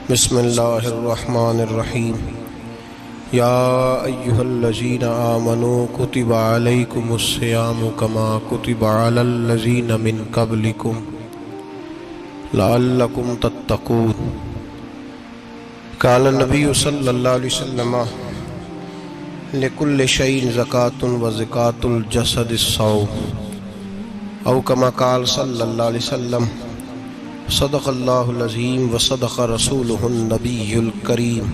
بسم اللہ الرحمن الرحیم یا ایہا الذین آمنوا کتب علیکم الصیام کما کتب علی الذین من قبلکم لعلکم تتقون۔ قال النبی صلی اللہ علیہ وسلم لکل شیء زکاة و زکاة الجسد الصوم او کما قال صلی اللہ علیہ وسلم صدق اللہ العظیم و صدق رسولہ النبی الکریم۔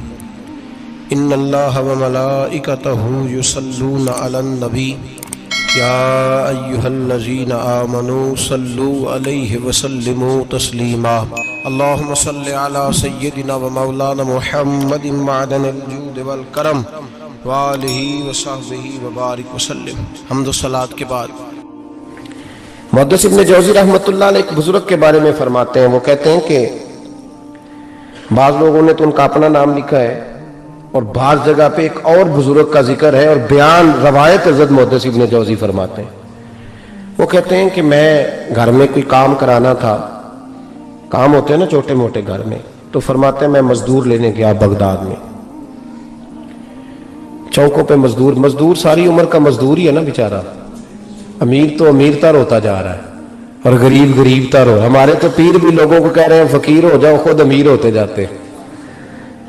ان اللہ و ملائکتہ یصلون علی النبی یا ایہا الذین آمنوا صلوا علیہ وسلموا تسلیما۔ اللہم صل علی سیدنا و مولانا محمد معدن الجود والکرم وآلہ وصحبہ وبارک وسلم۔ حمد و صلاۃ کے بعد محدث ابن جوزی رحمۃ اللہ علیہ ایک بزرگ کے بارے میں فرماتے ہیں، وہ کہتے ہیں کہ بعض لوگوں نے تو ان کا اپنا نام لکھا ہے اور بعض جگہ پہ ایک اور بزرگ کا ذکر ہے اور بیان روایت حضرت محدث ابن جوزی فرماتے ہیں۔ وہ کہتے ہیں کہ میں گھر میں کوئی کام کرانا تھا، کام ہوتے ہیں نا چھوٹے موٹے گھر میں، تو فرماتے ہیں میں مزدور لینے گیا بغداد میں، چوکوں پہ مزدور ساری عمر کا مزدور ہی ہے نا بیچارہ، امیر تو امیر تر ہوتا جا رہا ہے اور غریب غریب تر ہو۔ ہمارے تو پیر بھی لوگوں کو کہہ رہے ہیں فقیر ہو جاؤ، خود امیر ہوتے جاتے،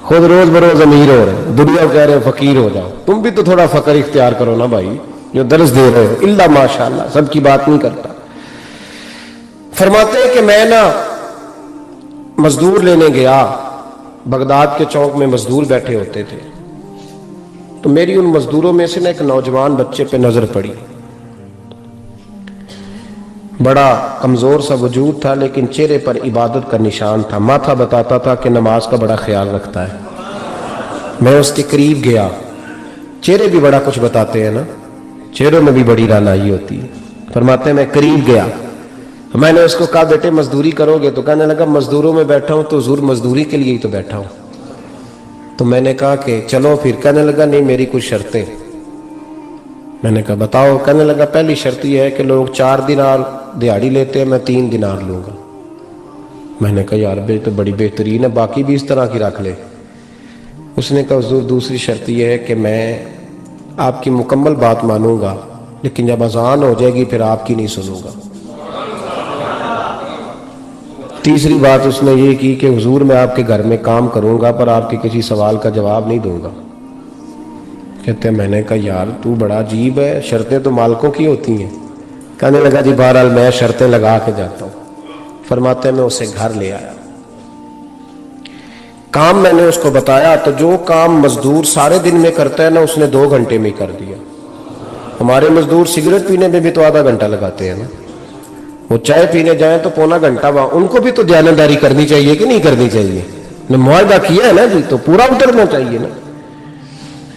خود روز بروز امیر ہو رہے ہیں، دنیا کہہ رہے ہیں فقیر ہو جاؤ۔ تم بھی تو تھوڑا فقر اختیار کرو نا بھائی، جو درس دے رہے ہو۔ اللہ ماشاءاللہ، سب کی بات نہیں کرتا۔ فرماتے ہیں کہ میں نا مزدور لینے گیا، بغداد کے چوک میں مزدور بیٹھے ہوتے تھے، تو میری ان مزدوروں میں سے نا ایک نوجوان بچے پہ نظر پڑی۔ بڑا کمزور سا وجود تھا لیکن چہرے پر عبادت کا نشان تھا، ماتھا بتاتا تھا کہ نماز کا بڑا خیال رکھتا ہے۔ میں اس کے قریب گیا، چہرے بھی بڑا کچھ بتاتے ہیں نا، چہروں میں بھی بڑی رانائی ہوتی ہے۔ فرماتے ہیں میں قریب گیا، میں نے اس کو کہا بیٹے مزدوری کرو گے؟ تو کہنے لگا مزدوروں میں بیٹھا ہوں تو حضور مزدوری کے لیے ہی تو بیٹھا ہوں۔ تو میں نے کہا کہ چلو پھر، کہنے لگا نہیں میری کچھ شرطیں۔ میں نے کہا بتاؤ؟ کہنے لگا پہلی شرط یہ ہے کہ لوگ 4 دینار دیہاڑی لیتے ہیں، میں 3 دینار لوں گا۔ میں نے کہا یار بے تو بڑی بہترین ہے، باقی بھی اس طرح کی رکھ لے۔ اس نے کہا حضور دوسری شرط یہ ہے کہ میں آپ کی مکمل بات مانوں گا لیکن جب اذان ہو جائے گی پھر آپ کی نہیں سنوں گا۔ تیسری بات اس نے یہ کی کہ حضور میں آپ کے گھر میں کام کروں گا پر آپ کے کسی سوال کا جواب نہیں دوں گا۔ کہتے ہیں میں نے کہا یار تو بڑا عجیب ہے، شرطیں تو مالکوں کی ہوتی ہیں۔ کہنے لگا جی بہرحال میں شرطیں لگا کے جاتا ہوں۔ فرماتے ہیں میں اسے گھر لے آیا، کام میں نے اس کو بتایا تو جو کام مزدور سارے دن میں کرتا ہے نا اس نے 2 گھنٹے میں کر دیا۔ ہمارے مزدور سگریٹ پینے میں بھی تو آدھا گھنٹہ لگاتے ہیں نا، وہ چائے پینے جائیں تو پونا گھنٹہ، ان کو بھی تو دیانتداری کرنی چاہیے کہ نہیں کرنی چاہیے؟ معاہدہ کیا ہے نا جی تو پورا اترنا چاہیے نا۔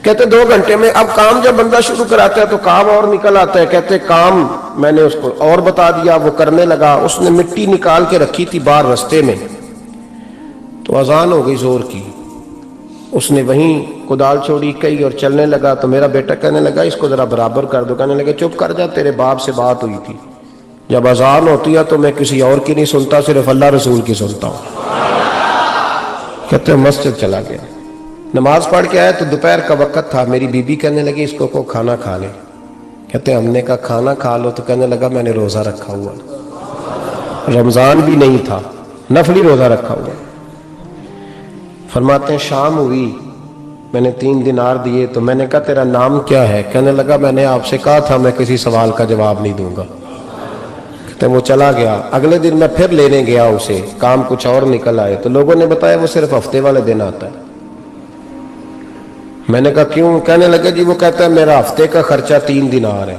کہتے 2 گھنٹے میں، اب کام جب بندہ شروع کراتا ہے تو کام اور نکل آتا ہے۔ کہتے کام میں نے اس کو اور بتا دیا، وہ کرنے لگا۔ اس نے مٹی نکال کے رکھی تھی باہر رستے میں، تو اذان ہو گئی زور کی، اس نے وہیں کدال چھوڑی کئی اور چلنے لگا۔ تو میرا بیٹا کہنے لگا اس کو ذرا برابر کر دو۔ کہنے لگا چپ کر جا، تیرے باپ سے بات ہوئی تھی، جب اذان ہوتی ہے تو میں کسی اور کی نہیں سنتا، صرف اللہ رسول کی سنتا ہوں۔ کہتے مسجد چلا گیا، نماز پڑھ کے آیا تو دوپہر کا وقت تھا۔ میری بیوی کہنے لگی اس کو کھانا کھا لے۔ کہتے ہم نے کہا کھانا کھا لو، تو کہنے لگا میں نے روزہ رکھا ہوا، رمضان بھی نہیں تھا، نفلی روزہ رکھا ہوا۔ فرماتے ہیں شام ہوئی، میں نے 3 دینار دیے تو میں نے کہا تیرا نام کیا ہے؟ کہنے لگا میں نے آپ سے کہا تھا میں کسی سوال کا جواب نہیں دوں گا۔ کہتے وہ چلا گیا۔ اگلے دن میں پھر لینے گیا اسے، کام کچھ اور نکل آئے تو لوگوں نے بتایا وہ صرف ہفتے والے دن آتا ہے۔ میں نے کہا کیوں؟ کہنے لگا جی وہ کہتا ہے میرا ہفتے کا خرچہ 3 دینار ہے،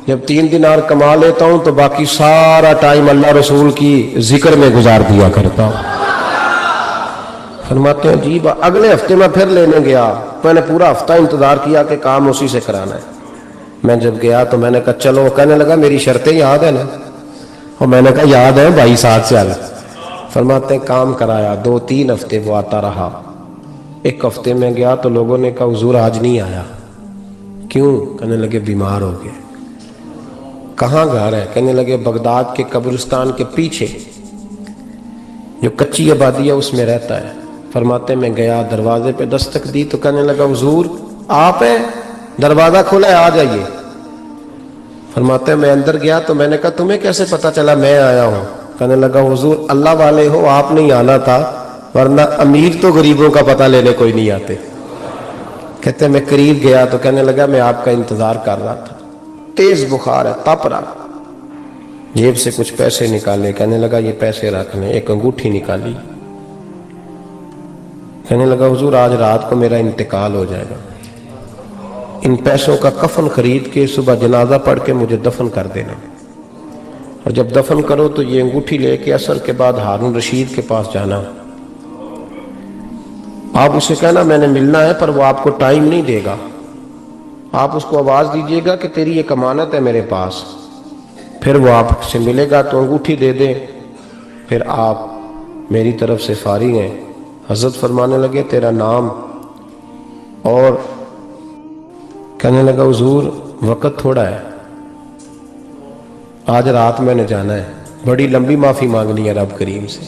جب 3 دینار کما لیتا ہوں تو باقی سارا ٹائم اللہ رسول کی ذکر میں گزار دیا کرتا ہوں۔ فرماتے ہیں جی اگلے ہفتے میں پھر لینے گیا، میں نے پورا ہفتہ انتظار کیا کہ کام اسی سے کرانا ہے۔ میں جب گیا تو میں نے کہا چلو، کہنے لگا میری شرطیں یاد ہے نا؟ اور میں نے کہا یاد ہے بھائی، ساتھ چل۔ فرماتے ہیں کام کرایا، 2-3 ہفتے وہ آتا رہا۔ ایک ہفتے میں گیا تو لوگوں نے کہا حضور آج نہیں آیا، کیوں؟ کہنے لگے بیمار ہو گئے۔ کہاں گھر ہے؟ کہنے لگے بغداد کے قبرستان کے پیچھے جو کچی آبادی ہے اس میں رہتا ہے. فرماتے میں گیا, دروازے پہ دستک دی تو کہنے لگا حضور آپ ہیں؟ دروازہ کھلا ہے, آ جائیے. فرماتے میں اندر گیا تو میں نے کہا تمہیں کیسے پتا چلا میں آیا ہوں؟ کہنے لگا حضور اللہ والے ہو, آپ نہیں آنا تھا, ورنہ امیر تو غریبوں کا پتہ لینے کوئی نہیں آتے. کہتے میں قریب گیا تو کہنے لگا میں آپ کا انتظار کر رہا تھا, تیز بخار ہے, تپ رہا. جیب سے کچھ پیسے نکالے, کہنے لگا یہ پیسے رکھ لیں. ایک انگوٹھی نکالی, کہنے لگا حضور آج رات کو میرا انتقال ہو جائے گا, ان پیسوں کا کفن خرید کے صبح جنازہ پڑھ کے مجھے دفن کر دینا, اور جب دفن کرو تو یہ انگوٹھی لے کے عصر کے بعد ہارون رشید کے پاس جانا. آپ اسے کہنا میں نے ملنا ہے, پر وہ آپ کو ٹائم نہیں دے گا. آپ اس کو آواز دیجیے گا کہ تیری ایک امانت ہے میرے پاس, پھر وہ آپ سے ملے گا تو انگوٹھی دے دے, پھر آپ میری طرف سے فارغ ہیں. حضرت فرمانے لگے تیرا نام؟ اور کہنے لگا حضور وقت تھوڑا ہے, آج رات میں نے جانا ہے. بڑی لمبی معافی مانگنی ہے رب کریم سے,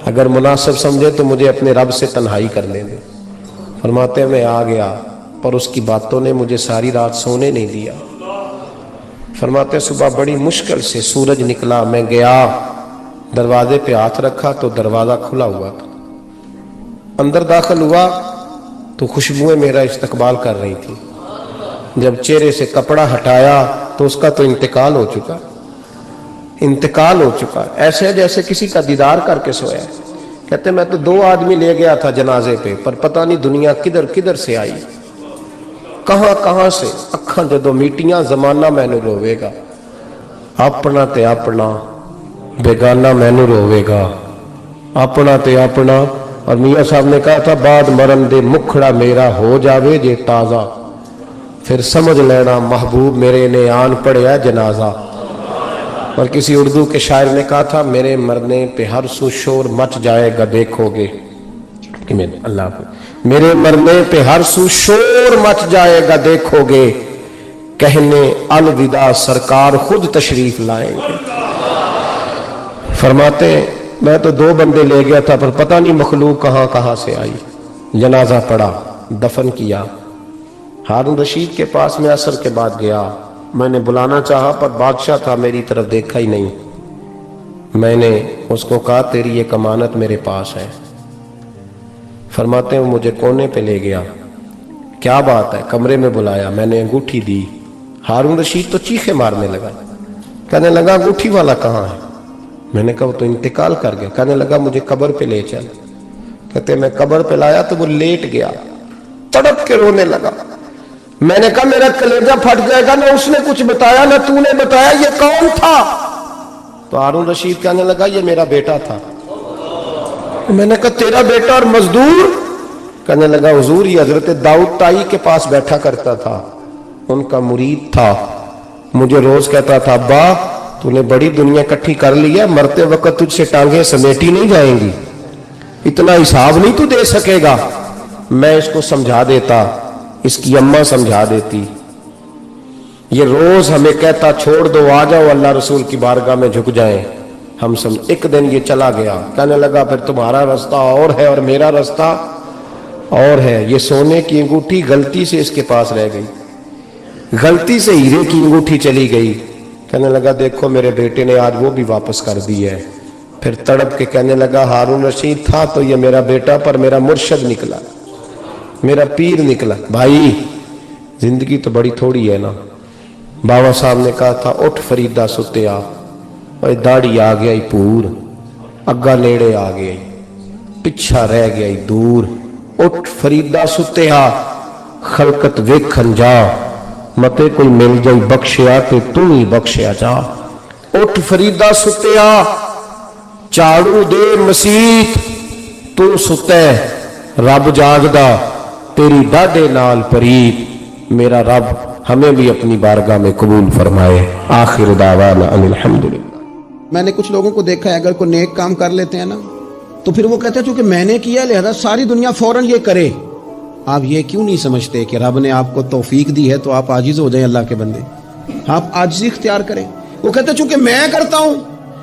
اگر مناسب سمجھے تو مجھے اپنے رب سے تنہائی کرنے دے. فرماتے ہیں میں آ گیا, پر اس کی باتوں نے مجھے ساری رات سونے نہیں دیا. فرماتے ہیں صبح بڑی مشکل سے سورج نکلا, میں گیا دروازے پہ ہاتھ رکھا تو دروازہ کھلا ہوا تھا. اندر داخل ہوا تو خوشبوئیں میرا استقبال کر رہی تھی. جب چہرے سے کپڑا ہٹایا تو اس کا تو انتقال ہو چکا, انتقال ہو چکا, ایسے جیسے کسی کا دیدار کر کے سویا. کہتے میں تو 2 آدمی لے گیا تھا جنازے پہ, پر پتہ نہیں دنیا کدھر کدھر سے آئی, کہاں کہاں سے. اکھاں جدو میٹیاں زمانہ مینو روے گا, اپنا تے اپنا بیگانہ مینو روے گا, اپنا تے اپنا. اور میاں صاحب نے کہا تھا بعد مرن دے مکھڑا میرا ہو جاوے جے تازہ, پھر سمجھ لینا محبوب میرے نے آن پڑیا جنازہ. اور کسی اردو کے شاعر نے کہا تھا میرے مرنے پہ ہر سو شور مچ جائے گا دیکھو گے. اللہ میرے مرنے پہ ہر سو شور مچ جائے گا دیکھو گے, کہنے الوداع سرکار خود تشریف لائیں گے. فرماتے میں تو 2 بندے لے گیا تھا, پر پتہ نہیں مخلوق کہاں کہاں سے آئی. جنازہ پڑا, دفن کیا. ہارون رشید کے پاس میں عصر کے بعد گیا, میں نے بلانا چاہا پر بادشاہ تھا, میری طرف دیکھا ہی نہیں. میں نے اس کو کہا تیری ایک امانت میرے پاس ہے. فرماتے ہیں وہ مجھے کونے پہ لے گیا, کیا بات ہے؟ کمرے میں بلایا, میں نے انگوٹھی دی. ہارون رشید تو چیخے مارنے لگا, کہنے لگا انگوٹھی والا کہاں ہے؟ میں نے کہا وہ تو انتقال کر گیا. کہنے لگا مجھے قبر پہ لے چل. کہتے میں قبر پہ لایا تو وہ لیٹ گیا, تڑپ کے رونے لگا. میں نے کہا میرا کلیجہ پھٹ جائے گا, نہ اس نے کچھ بتایا نہ تو نے بتایا, یہ کون تھا؟ تو ہارون رشید کہنے لگا یہ میرا بیٹا تھا. میں نے کہا تیرا بیٹا اور مزدور؟ کہنے لگا حضور یہ حضرت داؤد تائی کے پاس بیٹھا کرتا تھا, ان کا مرید تھا. مجھے روز کہتا تھا ابا تو نے بڑی دنیا اکٹھی کر لی ہے, مرتے وقت تجھ سے ٹانگیں سمیٹی نہیں جائیں گی, اتنا حساب نہیں تو دے سکے گا. میں اس کو سمجھا دیتا, اس کی اماں سمجھا دیتی. یہ روز ہمیں کہتا چھوڑ دو, آ جاؤ اللہ رسول کی بارگاہ میں جھک جائیں. ہم سمجھ. ایک دن یہ چلا گیا, کہنے لگا پھر تمہارا راستہ اور ہے اور میرا راستہ اور ہے. یہ سونے کی انگوٹھی غلطی سے اس کے پاس رہ گئی, غلطی سے ہیرے کی انگوٹھی چلی گئی. کہنے لگا دیکھو میرے بیٹے نے آج وہ بھی واپس کر دی ہے. پھر تڑپ کے کہنے لگا ہارون رشید تھا تو یہ میرا بیٹا, پر میرا مرشد نکلا, میرا پیر نکلا. بھائی زندگی تو بڑی تھوڑی ہے نا. بابا صاحب نے کہا تھا اٹھ فریدہ ستیا, اور داڑھی آ گیا پور, اگا نیڑے آ گیا, پچھا رہ گیا دور. اٹھ فریدہ ستیا خلقت ویکھن جا, متے کوئی مل جائی بخشیا تے تو ہی بخشیا جا. اٹھ فریدہ ستیا چاڑو دے مسیت, تو ستے رب جاگدا تیری ڈاڈے نال پریت. میرا رب ہمیں بھی اپنی بارگاہ میں قبول فرمائے. آخر دعوانا ان الحمدللہ. میں نے کچھ لوگوں کو دیکھا ہے اگر کوئی نیک کام کر لیتے ہیں نا تو پھر وہ کہتے ہیں چونکہ میں نے کیا لہذا ساری دنیا فوراً یہ کرے. آپ یہ کیوں نہیں سمجھتے کہ رب نے آپ کو توفیق دی ہے تو آپ عاجز ہو جائیں اللہ کے بندے, آپ عاجزی اختیار کریں. وہ کہتے ہیں چونکہ میں کرتا ہوں